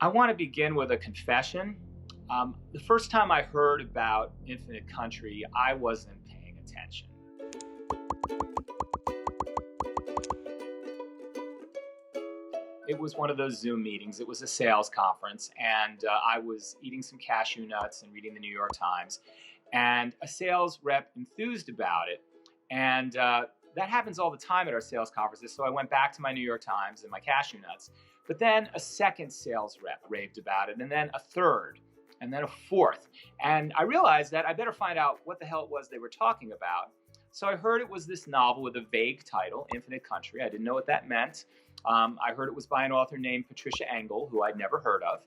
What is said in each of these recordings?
I want to begin with a confession. The first time I heard about Infinite Country, I wasn't paying attention. It was one of those Zoom meetings. It was a sales conference, and I was eating some cashew nuts and reading the New York Times. And a sales rep enthused about it. And that happens all the time at our sales conferences. So I went back to my New York Times and my cashew nuts. But then a second sales rep raved about it, and then a third, and then a fourth. And I realized that I better find out what the hell it was they were talking about. So I heard it was this novel with a vague title, Infinite Country. I didn't know what that meant. I heard it was by an author named Patricia Engel, who I'd never heard of.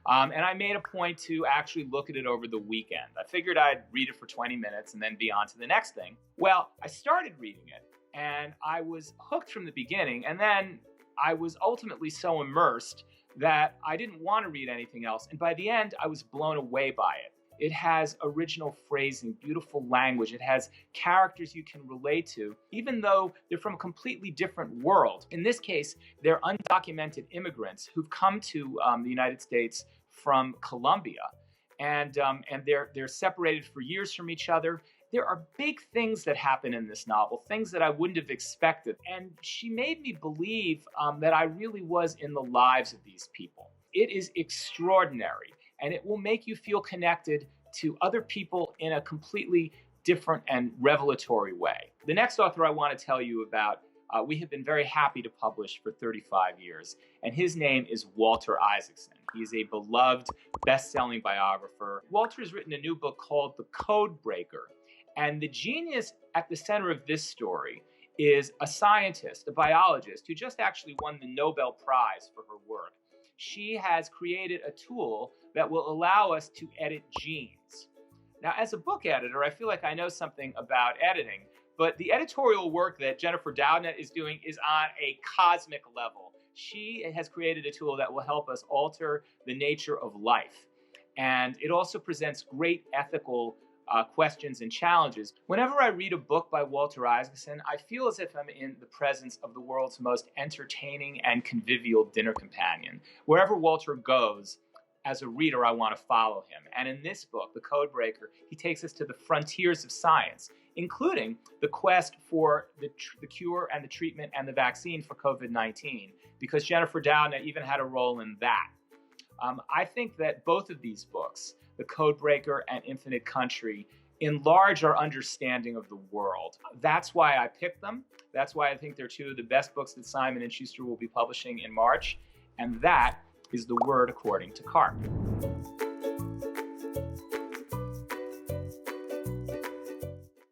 And I made a point to actually look at it over the weekend. I figured I'd read it for 20 minutes and then be on to the next thing. Well, I started reading it, and I was hooked from the beginning. And then I was ultimately so immersed that I didn't want to read anything else. And by the end, I was blown away by it. It has original phrasing, beautiful language. It has characters you can relate to, even though they're from a completely different world. In this case, they're undocumented immigrants who've come to the United States from Colombia, and they're separated for years from each other. There are big things that happen in this novel, things that I wouldn't have expected. And she made me believe that I really was in the lives of these people. It is extraordinary, and it will make you feel connected to other people in a completely different and revelatory way. The next author I want to tell you about, we have been very happy to publish for 35 years, and his name is Walter Isaacson. He is a beloved, best-selling biographer. Walter has written a new book called The Code Breaker. And the genius at the center of this story is a scientist, a biologist, who just actually won the Nobel Prize for her work. She has created a tool that will allow us to edit genes. Now, as a book editor, I feel like I know something about editing, but the editorial work that Jennifer Doudna is doing is on a cosmic level. She has created a tool that will help us alter the nature of life. And it also presents great ethical questions and challenges. Whenever I read a book by Walter Isaacson, I feel as if I'm in the presence of the world's most entertaining and convivial dinner companion. Wherever Walter goes, as a reader, I want to follow him. And in this book, The Code Breaker, he takes us to the frontiers of science, including the quest for the cure and the treatment and the vaccine for COVID-19, because Jennifer Doudna even had a role in that. I think that both of these books, The Code Breaker and Infinite Country, enlarge our understanding of the world. That's why I picked them. That's why I think they're two of the best books that Simon & Schuster will be publishing in March. And that is The Word According to Karp.